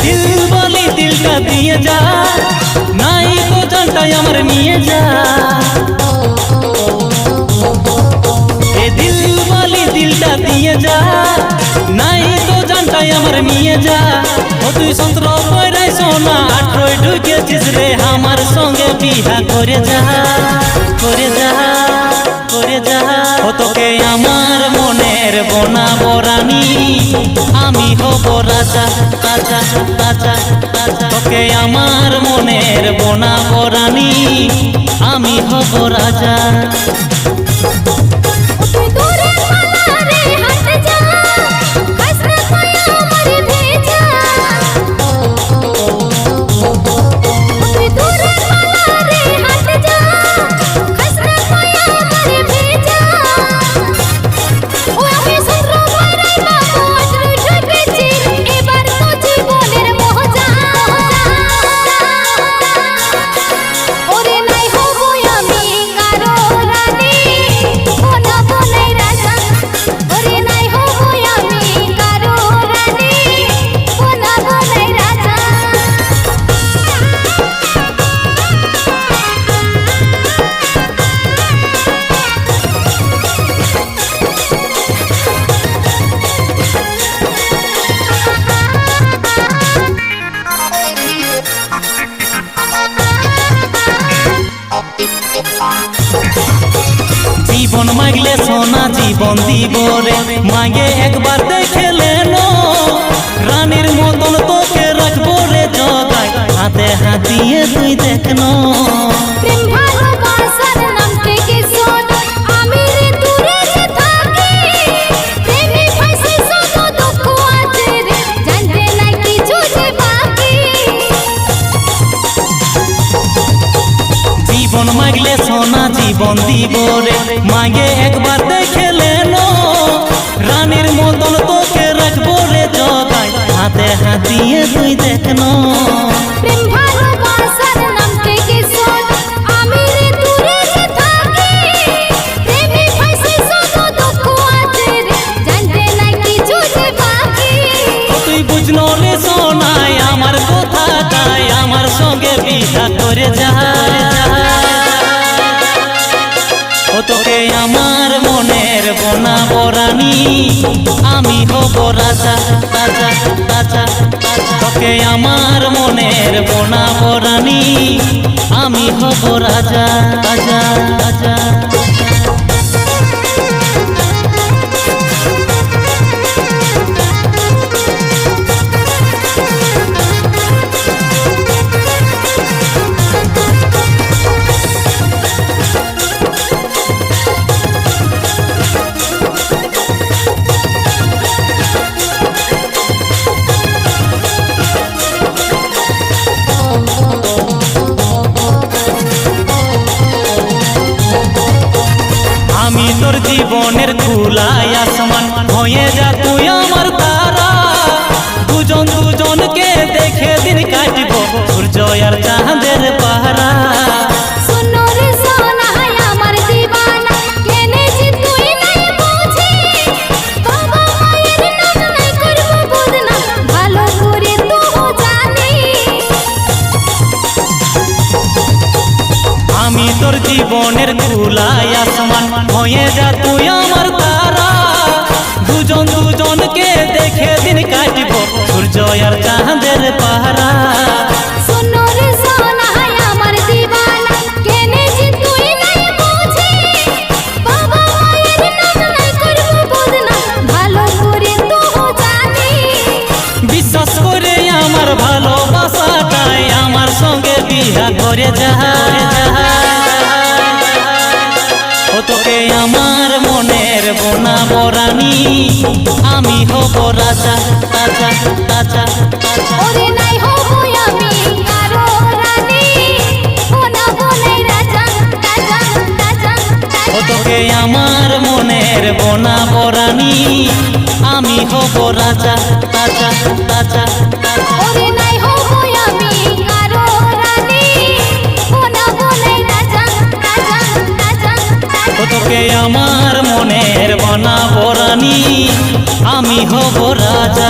দিল বলি দিলটা দিয়ে যা, নাই তো জানটাই আমার নিয়ে যা। এ দিল বলি দিলটা দিয়ে যা, নাই তো জানটাই আমার নিয়ে যা। ও তুই সন্ত্র কইরাই সোনা আঠরোয় ঢুকেছিস রে, আমার সঙ্গে বিহা করে যা, করে যা, করে যা। ও তোকে আমার মনের বনাবো রানী, আমি হব রাজা, রাজা, রাজা, রাজা। তোকে আমার মনের বনাবো রানী, আমি হব রাজা। জীবন মাগলে সোনা জীবন দিব রে, মাগে একবার দেখে লেনো, রানীর মতন তোকে রাখবো রে জগায়, হাতে হাত দিয়ে তুই দেখনো। জীবন মাগলে সোনা জীবন দিব রে, মাগে একবার দেখে লেনো, রানীর মতন তোকে রাখবো রে জগায়, হাতে হাত দিয়ে তুই দেখনো। তুই বুঝলো রে সোনাই আমার কথাটাই, আমার সঙ্গে বিহা করে যা। ও তোকে আমার মনের বনাবো রানী, আমি হব রাজা, রাজা, রাজা, রাজা। তোকে আমার মনের বনাবো রানী, আমি হব রাজা, রাজা, রাজা। আমি তোর জীবনের খোলাই আসমান, হয়ে যা তুই আমার তারা, দুজন দুজনকে দেখে দিন কাটবো সূর্য আর চাঁদের পাহারা। আমি তোর জীবনের খোলাই আসমান, হয়ে যা তুই আমার তারা, দুজন দুজনকে দেখে দিন কাটবো সূর্য আর চাঁদের পাহারা। বিশ্বাস করে আমার ভালোবাসাটাই, আমার সঙ্গে বিহা করে যা। ও তোকে আমার মনের বনাবো রানী, আমি হব রাজা, রাজা, রাজা, রাজা। ও তোকে আমার মনের বনাবো রানী, আমি হব রাজা, রাজা, রাজা, রাজা। তোকে আমার মনের বনাবো রানী, আমি হব রাজা।